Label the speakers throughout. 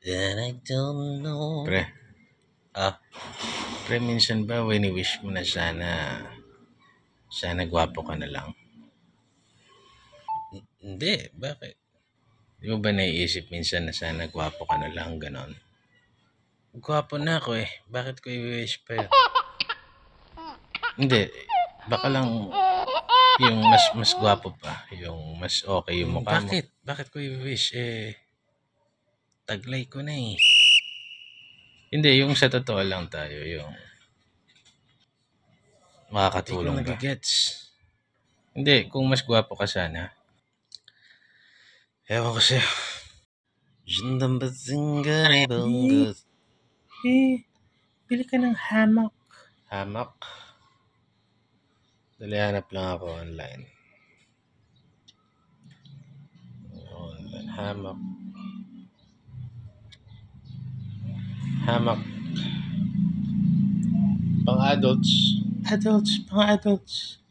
Speaker 1: And I don't know.
Speaker 2: Pre,
Speaker 1: Ah,
Speaker 2: pre, minsan ba wini-wish mo na sana gwapo ka na lang?
Speaker 1: hindi. Bakit?
Speaker 2: Di mo ba naiisip minsan na sana gwapo ka na lang, ganon?
Speaker 1: Gwapo na ako eh. Bakit ko i-wish pa yun?
Speaker 2: Hindi, baka lang yung mas gwapo pa, yung mas okay yung mukha mo.
Speaker 1: Bakit? Bakit ko i-wish? Taglay ko na eh.
Speaker 2: Hindi, yung sa totoo lang tayo, yung
Speaker 1: Hindi ko
Speaker 2: makakatulong ba?
Speaker 1: nagigets.
Speaker 2: Hindi, kung mas gwapo ka sana.
Speaker 1: Ewan ko sa'yo. Jindambazinggari banggas.
Speaker 2: Bili ka ng hamak. Hamak? Dali, hanap lang ako online. Hamak. Hamak. Pang adults. Pang adults.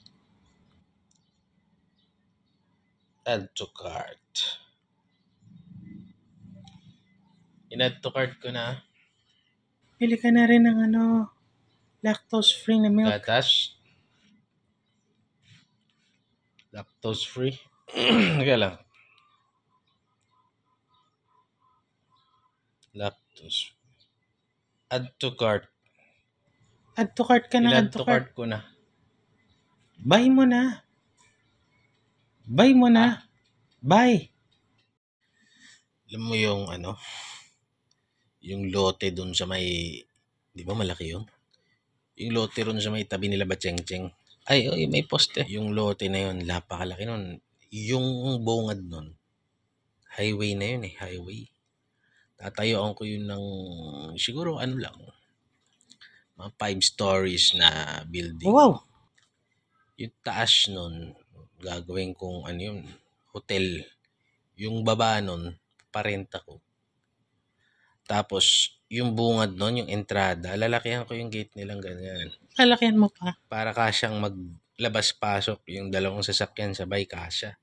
Speaker 2: Add to cart. In-add to cart ko na.
Speaker 3: Pili ka na rin ng lactose-free na milk.
Speaker 2: Gatas. Lactose free. Kaya lang. Lactose. Add to cart.
Speaker 3: Add to cart ka na,
Speaker 2: In-add to cart ko na.
Speaker 3: Buy mo na. Buy.
Speaker 2: Alam mo yung yung lote dun sa may, di ba malaki yun? Yung lote ron sa may tabi nila Batcheng-cheng.
Speaker 1: Ay, may poste.
Speaker 2: Yung lote na yun, napakalaki nun. Yung bungad nun, highway na yun eh, highway. Tatayuan ko yun ng, siguro lang, mga 5 stories na building.
Speaker 3: Wow.
Speaker 2: Yung taas nun, gagawin kong hotel. Yung baba nun, parenta ko. Tapos, yung bungad nun, yung entrada, lalakihan ko yung gate nilang ganyan.
Speaker 3: Lalakihan mo pa.
Speaker 2: Para kasyang maglabas-pasok yung dalawang sasakyan sabay kasya.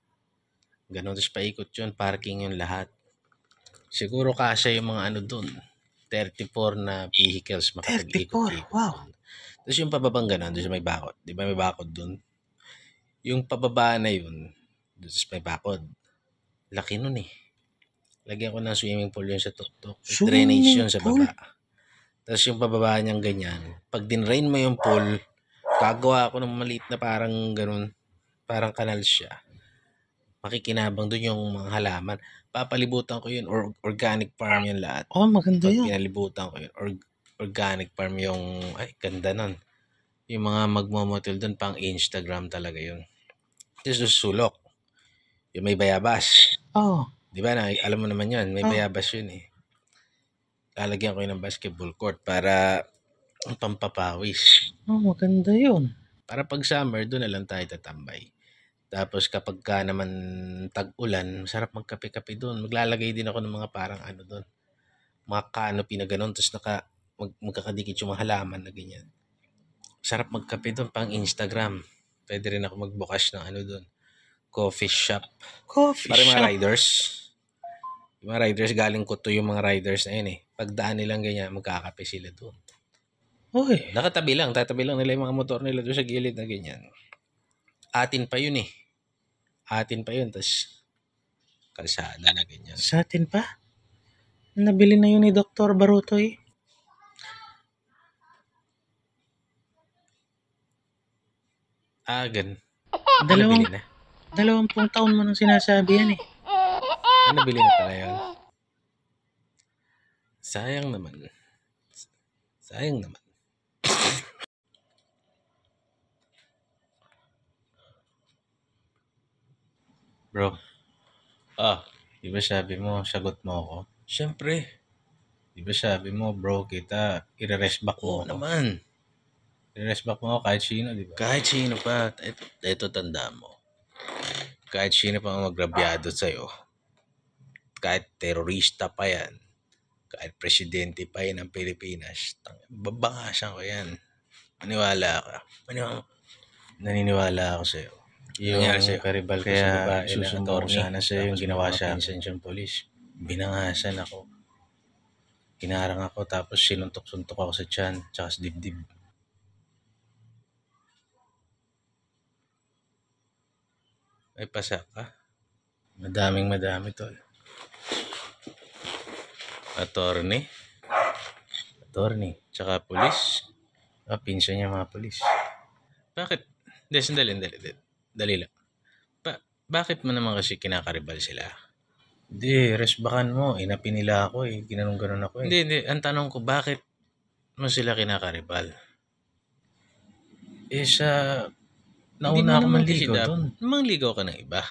Speaker 2: Ganon, tapos paikot yun, parking yung lahat. Siguro kasya yung mga dun. 34 na vehicles makapag-ikot-ikot.
Speaker 3: 34, wow.
Speaker 2: Tapos yung pababang ganon, doon sa may bakod. Di ba may bakod dun? Yung pababa na yun, doon sa may bakod. Laki nun eh. Lagyan ko ng swimming pool yun sa tuktok. Drainage yun sa baba. Tapos yung pababa niyang ganyan. Pag dinrain mo yung pool, gagawa ako ng maliit na parang ganun. Parang kanal siya. Makikinabang dun yung mga halaman. Papalibutan ko yun. Organic farm yun lahat.
Speaker 3: Oh, maganda
Speaker 2: Pag
Speaker 3: yan.
Speaker 2: pinalibutan ko yun. Organic farm yung, ay, ganda nun. Yung mga magmamotil dun, pang Instagram talaga yun. Tapos sulok. Yung may bayabas.
Speaker 3: Oh.
Speaker 2: Di ba na, alam mo naman yun, may bayabas yun eh. Lalagyan ko yun ng basketball court para pampapawis.
Speaker 3: Oh, maganda yun.
Speaker 2: Para pag summer, doon na lang tayo tatambay. Tapos kapag ka naman tag-ulan, sarap magkape-kape doon. Maglalagay din ako ng mga parang doon. Mga canopy na ganun, tapos magkakadikit yung mga halaman na ganyan. Sarap magkape doon, pang Instagram. Pwede rin ako magbukas ng doon. Coffee shop. Para mga riders. Yung mga riders, galing ko to yung mga riders na yun eh. Pagdaan nilang ganyan, magkakape sila doon.
Speaker 3: Uy.
Speaker 2: Tatabi lang nila yung mga motor nila doon sa gilid na ganyan. Atin pa yun eh. Tas kalsada na ganyan.
Speaker 3: Sa atin pa? Nabili na yun ni Dr. Baruto eh.
Speaker 2: Nabili na.
Speaker 3: 20 taon mo nang sinasabi yan eh.
Speaker 2: Nabili na pala yun. Sayang naman. Bro. Di ba sabi mo, sagot mo ako?
Speaker 1: Siyempre.
Speaker 2: Di ba sabi mo, bro, kita, i-rest back mo ako?
Speaker 1: Naman.
Speaker 2: I-rest back mo ako kahit sino, di ba?
Speaker 1: Kahit sino pa. Ito tanda mo.
Speaker 2: Kahit sino pa magrabyado sa'yo. Kahit terorista pa yan. Kahit presidente pa yan ng Pilipinas. Babangasan ko yan. Maniwala ka. Naniniwala ako sa'yo. Yung karibal ko sa babae na attorney, sana sa'yo yung ginawa sa akin sa police. Binangasan ako. Kinarang ako tapos sinuntok-suntok ako sa tiyan tsaka sa dibdib. May pasa ka? Madami tol. Attorney, tsaka pulis. Pinsan niya mga pulis. Bakit? Hindi, sandali. Dali lang. Bakit mo naman kasi kinakaribal sila? Hindi, resbakan mo. Inapi nila ako eh. Ginanong-ganon ako eh. Hindi. Ang tanong ko, bakit mo sila kinakaribal? Sa... Nauna ako manligaw doon. Mangligaw ka ng iba?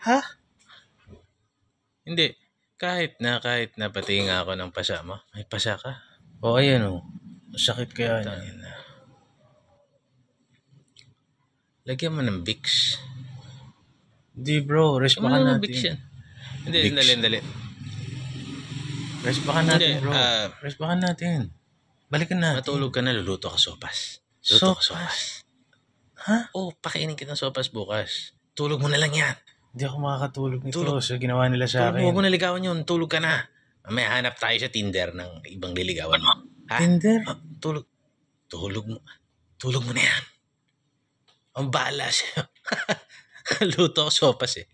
Speaker 3: Ha?
Speaker 2: Hindi. Kahit na pati nga ako ng pasa mo. May pasa ka? O ayan o. Sakit kaya niyan. Lagyan mo ng Vicks. Hindi bro, resbakan natin. Vicks yan. Hindi, dali. Resbakan natin bro. Resbakan natin. Balikan natin. Matulog ka na, luluto ka sopas.
Speaker 3: Sopas? Ha?
Speaker 2: Oh, pakainin kita ng sopas bukas. Tulog mo na lang yan.
Speaker 3: Hindi ako makakatulog nito sa ginawa nila sa akin.
Speaker 2: Huwag mo naligawan yun. Tulog ka na. May hanap tayo sa Tinder ng ibang liligawan mo. Ha?
Speaker 3: Tinder?
Speaker 2: Tulog mo na yan. Ang bahala sa'yo. Luto ko sopas eh.